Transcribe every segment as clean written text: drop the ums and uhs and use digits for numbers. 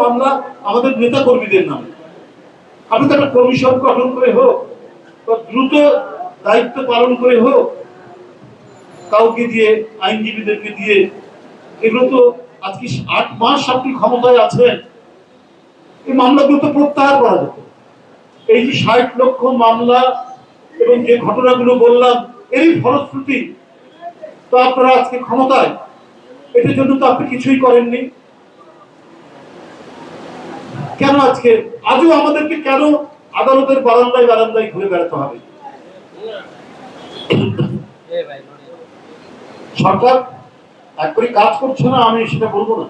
মামলা আমাদের নেতা কর্মীদের নামে। আপনি তো একটা কমিশন গঠন করে হোক বা দ্রুত দায়িত্ব পালন করে হোক, কাউকে দিয়ে, আইনজীবীদেরকে দিয়ে, এগুলো তো আজকে 8 মাস আপনি ক্ষমতায় আছেন, এই মামলাগুলো তো প্রত্যাহার করা যেত। এই যে 60 লক্ষ মামলা এবং যে ঘটনাগুলো বললাম, এরই ফলশ্রুতি তো আপনারা আজকে ক্ষমতায়। এটার জন্য তো আপনি কিছুই করেননি। কেন আজকে আজও আমাদেরকে কেন আদালতের বারান্দায় বারান্দায় ঘুরে বেড়াতে হবে? সরকার একবারই কাজ করছে না, আমি সেটা বলবো না,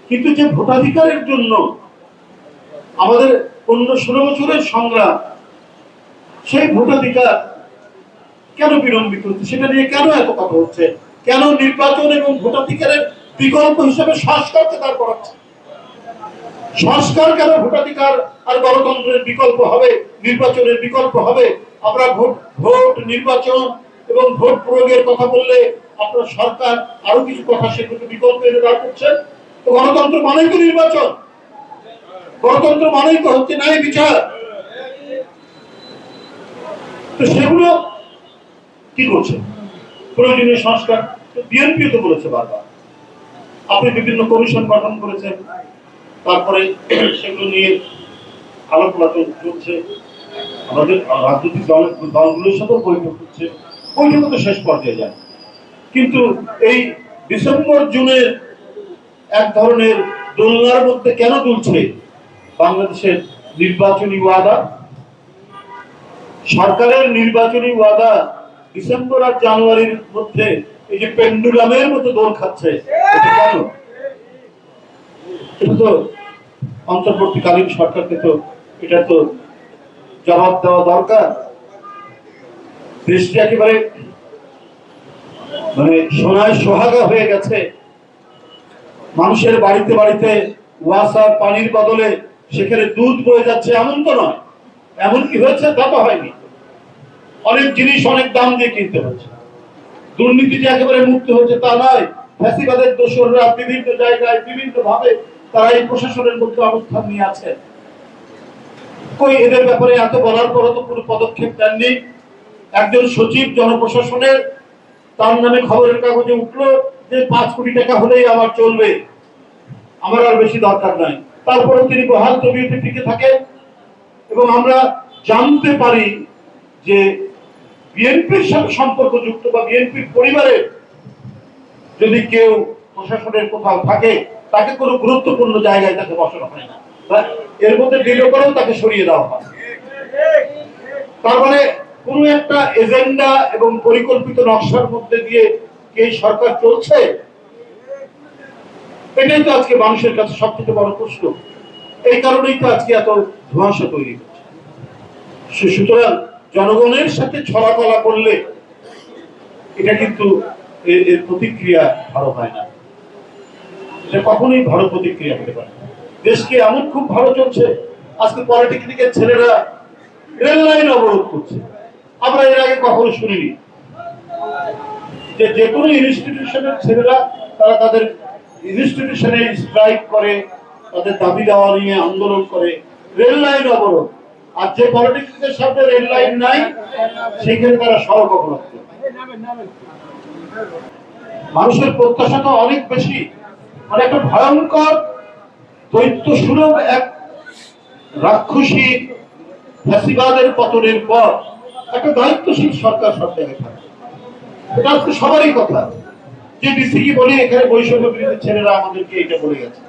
কিন্তু যে ভোটাধিকারের জন্য আমাদের 15-16 বছরের সংগ্রাম, সেই ভোটাধিকার কেন বিলম্বিত হচ্ছে, সেটা নিয়ে কেন এত কথা হচ্ছে? কেন নির্বাচন এবং ভোটাধিকারের বিকল্প হিসেবে সংস্কারকে দাঁড় করাচ্ছে? সংস্কার কেন ভোটাধিকার আর গণতন্ত্রের বিকল্প হবে, নির্বাচনের বিকল্প হবে? আমরা ভোট নির্বাচন এবং ভোট প্রয়োগের কথা বললে আপনার সরকার আরো কিছু কথা সেগুলো বিকল্প এনে দাঁড় করছেন। তো গণতন্ত্র মানেই তো নির্বাচন, গণতন্ত্র মানেই তো হচ্ছে ন্যায় বিচার। তো সেগুলো কি করছে? প্রয়োজনীয় সংস্কার বিএনপি তো বলেছে বারবার, আপনি বিভিন্ন কমিশন গঠন করেছেন, তারপরে সেগুলো নিয়ে আলোচনা চলছে, আমাদের রাজনৈতিক দলগুলোর সাথেও বৈঠক হচ্ছে, বৈঠক তো শেষ পর্যায়ে যায়। কিন্তু এই ডিসেম্বর জুনের এক ধরনের দোলনার মধ্যে কেন দুলছে বাংলাদেশের নির্বাচনী ওয়াদা? সরকারের নির্বাচনী ওয়াদা ডিসেম্বর আর জানুয়ারির মধ্যে এই যে পেন্ডুলামের মতো দোল খাচ্ছে, এটা কেন? এটা তো অন্তর্বর্তীকালীন সরকারকে তো এটা তো জবাব দেওয়া দরকার। দেশটি একেবারে মানে সোনায় সোহাগা হয়ে গেছে। মানুষের বাড়িতে বাড়িতে ওয়াসার পানির বদলে সেখানে দুধ বয়ে যাচ্ছে, এমন তো নয়। এমন কি হয়েছে? তা তো হয়নি। অনেক জিনিস অনেক দাম দিয়ে কিনতে হচ্ছে। দুর্নীতি যে একেবারে মুক্ত হয়েছে তা নয়। ফ্যাসিবাদের দোসররা বিভিন্ন জায়গায় বিভিন্ন ভাবে তারা এই প্রশাসনের মধ্যে অবস্থান নিয়ে আছে। কই এদের ব্যাপারে এত বলার পরও তো কোনো পদক্ষেপ নেননি। একজন সচিব জনপ্রশাসনের, তার নামে খবরের কাগজে উঠলো যে 5 কোটি টাকা হলেই আমার চলবে, আমার আর বেশি দরকার নাই। তারপরে তিনি বহাল তবিয়তে টিকে থাকেন এবং আমরা জানতে পারি যে বিএনপির সাথে সম্পর্কযুক্ত বা বিএনপির পরিবারের যদি কেউ প্রশাসনের কোথাও থাকে, তাকে কোনো গুরুত্বপূর্ণ জায়গায় তাকে বসানো হয় না, এর মধ্যে বিলো করেও তাকে সরিয়ে দেওয়া হয়। তার মানে কোন একটা এজেন্ডা এবং পরিকল্পিত নকশার মধ্যে দিয়ে এই সরকার চলছে। এটাই তো আজকে মানুষের কাছে সবথেকে বড় প্রশ্ন। এই কারণেই তো আজকে এত ধোঁয়াশা তৈরি হচ্ছে। সুতরাং জনগণের সাথে ছলাকলা করলে এটা কিন্তু এর প্রতিক্রিয়া ভালো হয় না, এটা কখনোই ভালো প্রতিক্রিয়া হতে পারে না। দেশকে এমন খুব ভালো চলছে, আজকে পলিটেকনিকের ছেলেরা রেল লাইন অবরোধ করছে। আমরা এর আগে কখনো শুনিনি যে কোনো ইনস্টিটিউশনের ছেলেরা তারা তাদের ইনস্টিটিউশনে স্ট্রাইক করে, তাদের দাবি দেওয়া নিয়ে আন্দোলন করে, রেল লাইন অবরোধ। আর যে পলিটেকনিকের সাথে রেল লাইন নাই সেখানে তারা সড়ক অবরোধ করে। মানুষের প্রত্যাশা তো অনেক বেশি, মানে একটা ভয়ঙ্কর দৈত্য সুলভ এক রাক্ষসী ফ্যাসিবাদের পতনের পর একটা দায়িত্বশীল সরকার সব জায়গায় থাকে। এটা আজকে সবারই কথা। যে ডিসি কি বলি, এখানে বৈষম্য বিরোধী ছেলেরা আমাদেরকে এটা বলে গেছে,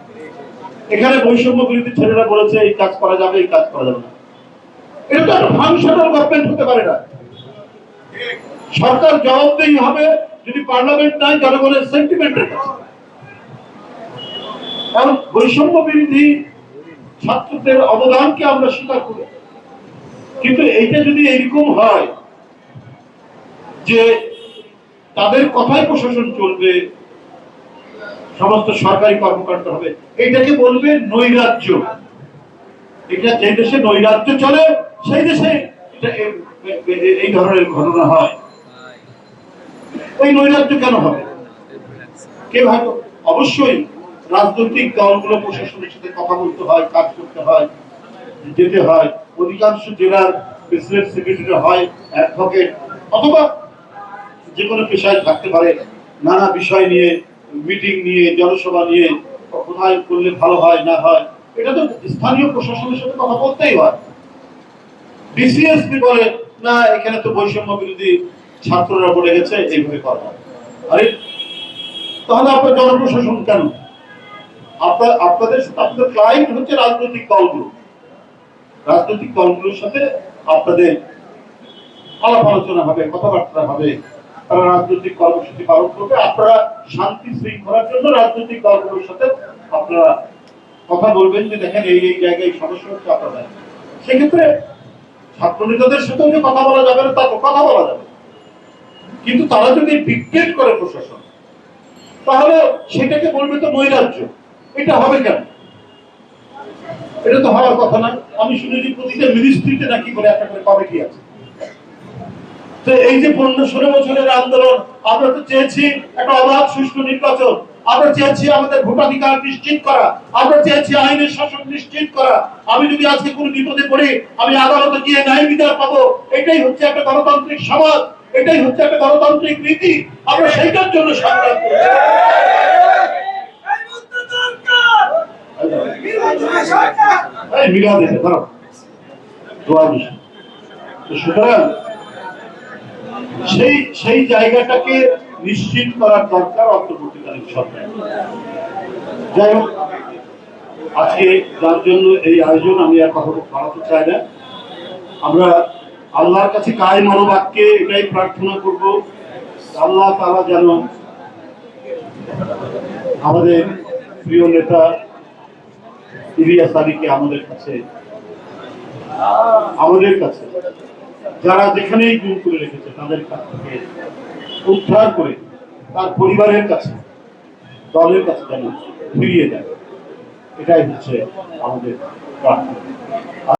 এখানে বৈষম্য বিরোধী ছেলেরা বলেছে এই কাজ করা যাবে, এই কাজ করা যাবে না। এটা তো একটা ফাংশনাল গভর্নমেন্ট হতে পারে না। সরকার জবাবদেহি হবে যদি পার্লামেন্ট নাই জনগণের সেন্টিমেন্টের কাছে। কারণ বৈষম্য বিরোধী ছাত্রদের অবদানকে আমরা স্বীকার করি, কিন্তু এইটা যদি এরকম হয় যে তাদের কথাই প্রশাসন চলবে, সমস্ত সরকারি কর্মকাণ্ড হবে, এইটাকে বলবে নৈরাজ্য। এটা যে দেশে নৈরাজ্য চলে সেই দেশে এই ধরনের ঘটনা হয়। এই নৈরাজ্য কেন হবে? কে ভালো? অবশ্যই রাজনৈতিক দলগুলো প্রশাসনের সাথে কথা বলতে হয়, কাজ করতে হয়, যেতে হয়। অধিকাংশ জেলার প্রেসিডেন্ট সেক্রেটারি হয় অ্যাডভোকেট অথবা যে কোনো পেশায় থাকতে পারে। নানা বিষয় নিয়ে মিটিং নিয়ে, জনসভা নিয়ে কোথায় করলে ভালো হয় না হয়, এটা তো স্থানীয় প্রশাসনের সাথে কথা বলতেই হয়। বিসিএসপি বলে না, এখানে তো বৈষম্য বিরোধী ছাত্ররা বলে গেছে এইভাবে করা। আরে তাহলে আপনার জনপ্রশাসন কেন? আপনাদের আপনাদের ক্লায়েন্ট হচ্ছে রাজনৈতিক দলগুলো। রাজনৈতিক দলগুলোর সাথে আপনাদের আলাপ আলোচনা হবে, কথাবার্তা হবে, তারা রাজনৈতিক কর্মসূচি পালন করবে। আপনারা শান্তি শৃঙ্খলার জন্য রাজনৈতিক দলগুলোর সাথে আপনারা কথা বলবেন যে দেখেন এই এই জায়গায় সমস্যা হচ্ছে আপনারা। সেক্ষেত্রে ছাত্র নেতাদের সাথেও যে কথা বলা যাবে না তা তো কথা বলা যাবে, কিন্তু তারা যদি ডিক্টেট করে প্রশাসন, তাহলে সেটাকে বলবে তো নৈরাজ্য। এটা হবে কেন? এটা তো হওয়ার কথা না। আমি শুনেছি প্রতিটা মিনিস্ট্রিতে নাকি করে একটা করে কমিটি আছে। তো এই যে 15-16 বছরের আন্দোলন, আমরা তো চেয়েছি একটা অবাধ সুষ্ঠু নির্বাচন, আমরা চেয়েছি আমাদের ভোটাধিকার নিশ্চিত করা, আমরা চেয়েছি আইনের শাসন নিশ্চিত করা। আমি যদি আজকে কোনো বিপদে পড়ি, আমি আদালতে গিয়ে ন্যায় বিচার পাবো। এটাই হচ্ছে একটা গণতান্ত্রিক সমাজ, এটাই হচ্ছে একটা গণতান্ত্রিক রীতি। আমরা সেইটার জন্য সংগ্রাম করি। সুতরাং সেই জায়গাটাকে নিশ্চিত করার দরকার অন্তর্বর্তীকালীন সরকার। যাই হোক, আজকে যার জন্য এই আয়োজন, আমি আর কথা বাড়াতে চাই না। আমরা আল্লাহর কাছে কায় মনোবাক্যে এটাই প্রার্থনা করব, আল্লাহ তাআলা যেন আমাদের প্রিয় নেতা ইলিয়াস আলীকে আমাদের কাছে যারা যেখানেই গুম করে রেখেছে তাদের কাছ থেকে উদ্ধার করে তার পরিবারের কাছে, দলের কাছে যেন ফিরিয়ে দেয়। এটাই হচ্ছে আমাদের প্রার্থনা।